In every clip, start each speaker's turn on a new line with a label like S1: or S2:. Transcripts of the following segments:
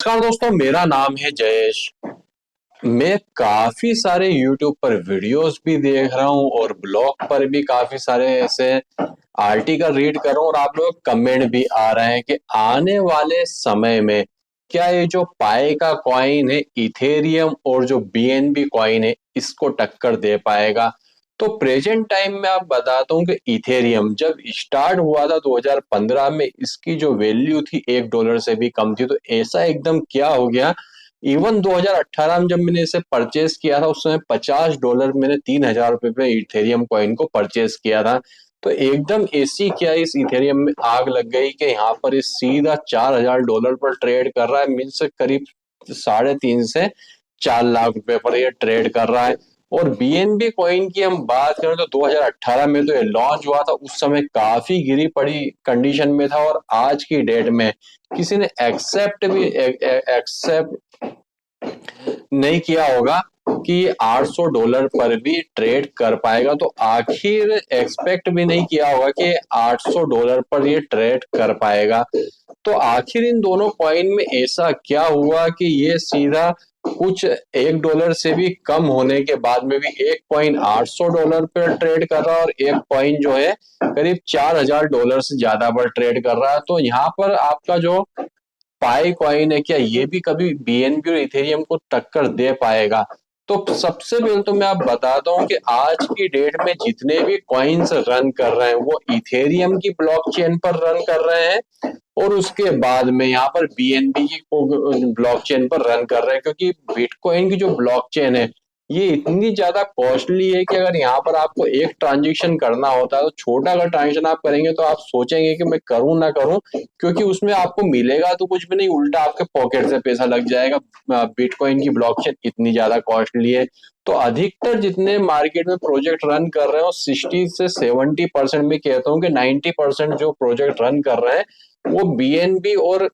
S1: नमस्कार दोस्तों, मेरा नाम है जयेश। मैं काफी सारे YouTube पर वीडियोस भी देख रहा हूँ और ब्लॉग पर भी काफी सारे ऐसे आर्टिकल रीड कर रहा हूँ और आप लोग कमेंट भी आ रहे हैं कि आने वाले समय में क्या ये जो पाई का कॉइन है इथेरियम और जो BNB कॉइन है इसको टक्कर दे पाएगा। तो प्रेजेंट टाइम में आप बताता हूँ कि इथेरियम जब स्टार्ट हुआ था 2015 में, इसकी जो वैल्यू थी $1 से भी कम थी। तो ऐसा एकदम क्या हो गया, इवन 2018 में जब मैंने इसे परचेस किया था उस समय $50 मैंने $3000 पे इथेरियम कॉइन को परचेस किया था। तो एकदम ऐसी क्या इस इथेरियम में आग लग गई कि यहाँ पर इस सीधा $4000 पर ट्रेड कर रहा है। मीन्स करीब 3.5 से 4 लाख रुपए पर ये ट्रेड कर रहा है। और BNB कॉइन की हम बात करें तो 2018 में तो ये लॉन्च हुआ था, उस समय काफी गिरी पड़ी कंडीशन में था और आज की डेट में किसी ने एक्सेप्ट नहीं किया होगा कि $800 पर भी ट्रेड कर पाएगा। तो आखिर एक्सपेक्ट भी नहीं किया होगा कि $800 पर ये ट्रेड कर पाएगा। तो आखिर इन दोनों कॉइन में ऐसा क्या हुआ कि ये सीधा कुछ $1 से भी कम होने के बाद में भी एक कॉइन $800 पर ट्रेड कर रहा है और एक कॉइन जो है करीब $4000 से ज्यादा पर ट्रेड कर रहा है। तो यहाँ पर आपका जो पाई कॉइन है, क्या ये भी कभी BNB और इथेरियम को टक्कर दे पाएगा? तो सबसे पहले तो मैं आप बताता हूँ कि आज की डेट में जितने भी कॉइन्स रन कर रहे हैं वो इथेरियम की ब्लॉकचेन पर रन कर रहे हैं और उसके बाद में यहाँ पर BNB की ब्लॉकचेन पर रन कर रहे हैं, क्योंकि बिटकॉइन की जो ब्लॉकचेन है ये इतनी ज्यादा कॉस्टली है कि अगर यहाँ पर आपको एक ट्रांजेक्शन करना होता है तो छोटा अगर ट्रांजेक्शन आप करेंगे तो आप सोचेंगे कि मैं करूं ना करूं, क्योंकि उसमें आपको मिलेगा तो कुछ भी नहीं, उल्टा आपके पॉकेट से पैसा लग जाएगा। बिटकॉइन की ब्लॉकचेन इतनी ज्यादा कॉस्टली है। तो अधिकतर जितने मार्केट में प्रोजेक्ट रन कर रहे हो 60 से 70%, में कहता हूँ कि 90% जो प्रोजेक्ट रन कर रहे हैं वो BNB और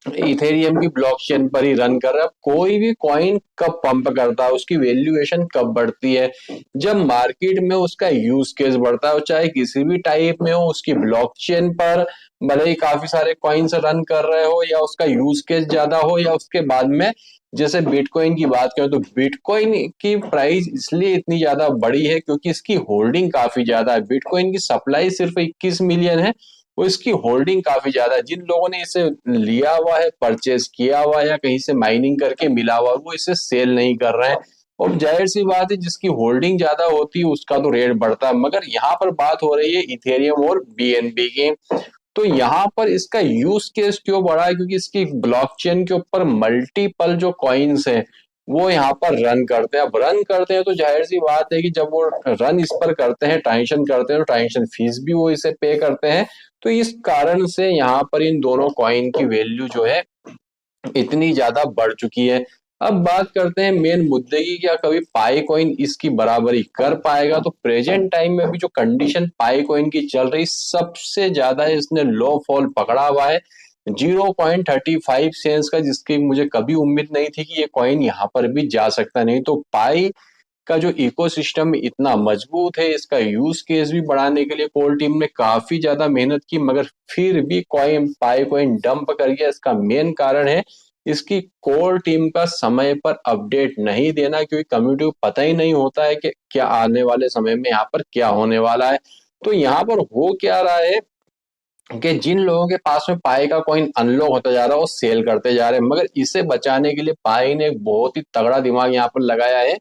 S1: इथेरियम की ब्लॉकचेन पर ही रन कर रहा है। कोई भी कॉइन कब पंप करता है, उसकी वैल्यूएशन कब बढ़ती है, जब मार्केट में उसका यूज केस बढ़ता है, चाहे किसी भी टाइप में हो, उसकी ब्लॉकचेन पर भले ही काफी सारे कॉइन्स रन कर रहे हो या उसका यूज केस ज्यादा हो, या उसके बाद में जैसे बिटकॉइन की बात करें तो बिटकॉइन की प्राइस इसलिए इतनी ज्यादा बड़ी है क्योंकि इसकी होल्डिंग काफी ज्यादा है। बिटकॉइन की सप्लाई सिर्फ 21 मिलियन है, वो इसकी होल्डिंग काफी ज्यादा है। जिन लोगों ने इसे लिया हुआ है, परचेज किया हुआ है या कहीं से माइनिंग करके मिला हुआ है, वो इसे सेल नहीं कर रहे हैं। और जाहिर सी बात है जिसकी होल्डिंग ज्यादा होती है उसका तो रेट बढ़ता है। मगर यहाँ पर बात हो रही है इथेरियम और BNB की। तो यहाँ पर इसका यूज केस क्यों बढ़ा है, क्योंकि इसकी ब्लॉकचेन के ऊपर मल्टीपल जो कॉइन्स हैं वो यहाँ पर रन करते हैं। अब रन करते हैं तो जाहिर सी बात है कि जब वो रन इस पर करते हैं, ट्रांजेक्शन करते हैं, तो ट्रांजेक्शन फीस भी वो इसे पे करते हैं। तो इस कारण से यहाँ पर इन दोनों कॉइन की वैल्यू जो है इतनी ज्यादा बढ़ चुकी है। अब बात करते हैं मेन मुद्दे की, क्या कभी पाई कॉइन इसकी बराबरी कर पाएगा? तो प्रेजेंट टाइम में भी जो कंडीशन पाई कॉइन की चल रही, सबसे ज्यादा इसने लो फॉल पकड़ा हुआ है 0.35 सेंस का, जिसकी मुझे कभी उम्मीद नहीं थी कि ये कॉइन यहाँ पर भी जा सकता नहीं। तो पाई का जो इकोसिस्टम इतना मजबूत है, इसका यूज केस भी बढ़ाने के लिए कोर टीम ने काफी ज्यादा मेहनत की, मगर फिर भी पाई कॉइन डंप कर गया। इसका मेन कारण है इसकी कोर टीम का समय पर अपडेट नहीं देना, क्योंकि कम्युनिटी को पता ही नहीं होता है कि क्या आने वाले समय में यहाँ पर क्या होने वाला है। तो यहाँ पर हो क्या रहा है कि जिन लोगों के पास में पाई का कॉइन अनलॉक होता जा रहा है वो सेल करते जा रहे हैं। मगर इसे बचाने के लिए पाई ने एक बहुत ही तगड़ा दिमाग यहाँ पर लगाया है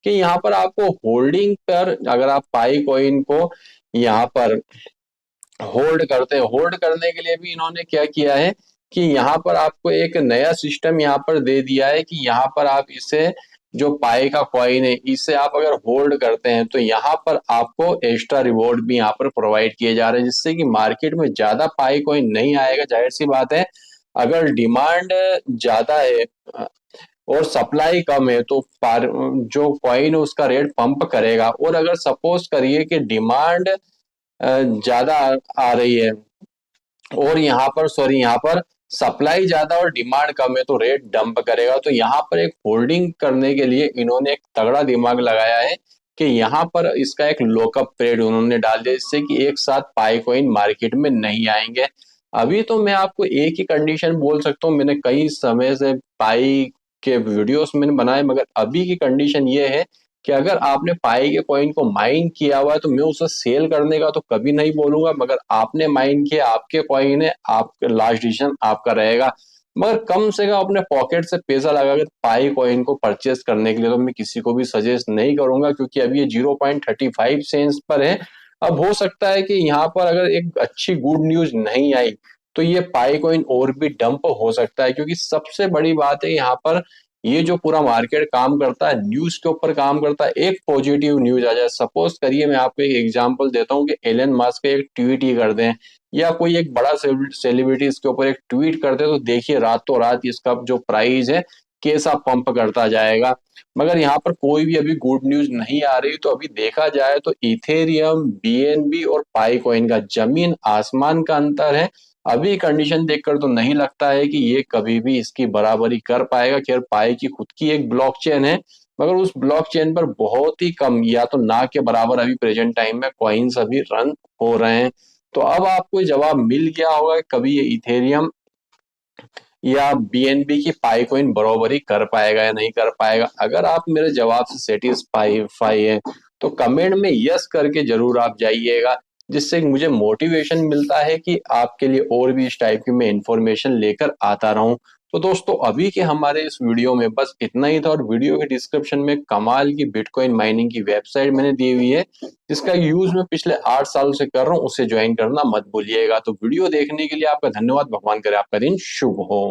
S1: कि यहाँ पर आपको होल्डिंग पर, अगर आप पाई कॉइन को यहाँ पर होल्ड करते हैं, होल्ड करने के लिए भी इन्होंने क्या किया है कि यहाँ पर आपको एक नया सिस्टम यहाँ पर दे दिया है कि यहाँ पर आप इसे, जो पाई का कॉइन है, इसे आप अगर होल्ड करते हैं तो यहाँ पर आपको एक्स्ट्रा रिवॉर्ड भी यहाँ पर प्रोवाइड किए जा रहे हैं, जिससे कि मार्केट में ज्यादा पाई कॉइन नहीं आएगा। जाहिर सी बात है अगर डिमांड ज्यादा है और सप्लाई कम है तो जो कॉइन है उसका रेट पंप करेगा। और अगर सपोज करिए कि डिमांड ज्यादा आ रही है और यहाँ पर सप्लाई ज्यादा और डिमांड कम है तो रेट डंप करेगा। तो यहाँ पर एक होल्डिंग करने के लिए इन्होंने एक तगड़ा दिमाग लगाया है कि यहाँ पर इसका एक लॉकअप पीरियड उन्होंने डाल दिया, जिससे कि एक साथ पाई कॉइन मार्केट में नहीं आएंगे। अभी तो मैं आपको एक ही कंडीशन बोल सकता हूँ, मैंने कई समय से पाई के वीडियोस मैंने बनाए, मगर अभी की कंडीशन ये है कि अगर आपने पाई के कॉइन को माइन किया हुआ है तो मैं उसे सेल करने का तो कभी नहीं बोलूंगा, मगर आपने माइन किया, आपके कॉइन है, आपका लास्ट डिसीजन आपका रहेगा। मगर कम से कम अपने पॉकेट से पैसा लगाकर पाई कॉइन को परचेस करने के लिए तो मैं किसी को भी सजेस्ट नहीं करूंगा, क्योंकि अभी ये 0.35 सेंस पर है। अब हो सकता है कि यहाँ पर अगर एक अच्छी गुड न्यूज नहीं आई तो ये पाई कॉइन और भी डंप हो सकता है, क्योंकि सबसे बड़ी बात है यहाँ पर ये जो पूरा मार्केट काम करता है न्यूज के ऊपर काम करता है। एक पॉजिटिव न्यूज आ जाए, सपोज करिए मैं आपको एक एग्जांपल देता हूँ कि एलन मस्क एक ट्वीट ही कर दें या कोई एक बड़ा सेलिब्रिटी इसके ऊपर एक ट्वीट कर दे, तो देखिए रातों रात इसका जो प्राइस है कैसा पंप करता जाएगा। मगर यहाँ पर कोई भी अभी गुड न्यूज नहीं आ रही, तो अभी देखा जाए तो इथेरियम, बीएनबी और पाई कॉइन का जमीन आसमान का अंतर है। अभी कंडीशन देखकर तो नहीं लगता है कि ये कभी भी इसकी बराबरी कर पाएगा। खैर पाई की खुद की एक ब्लॉकचेन है, मगर उस ब्लॉकचेन पर बहुत ही कम या तो ना के बराबर अभी प्रेजेंट टाइम में कॉइन्स अभी रन हो रहे हैं। तो अब आपको जवाब मिल गया होगा कि कभी ये इथेरियम या बीएनबी की पाई कॉइन बराबरी कर पाएगा या नहीं कर पाएगा। अगर आप मेरे जवाब से सेटिस्फाई है तो कमेंट में यस करके जरूर आप जाइएगा, जिससे मुझे मोटिवेशन मिलता है कि आपके लिए और भी इस टाइप की मैं इंफॉर्मेशन लेकर आता रहूं। तो दोस्तों अभी के हमारे इस वीडियो में बस इतना ही था, और वीडियो के डिस्क्रिप्शन में कमाल की बिटकॉइन माइनिंग की वेबसाइट मैंने दी हुई है, जिसका यूज मैं पिछले 8 साल से कर रहा हूँ, उसे ज्वाइन करना मत भूलिएगा। तो वीडियो देखने के लिए आपका धन्यवाद। भगवान करे आपका दिन शुभ हो।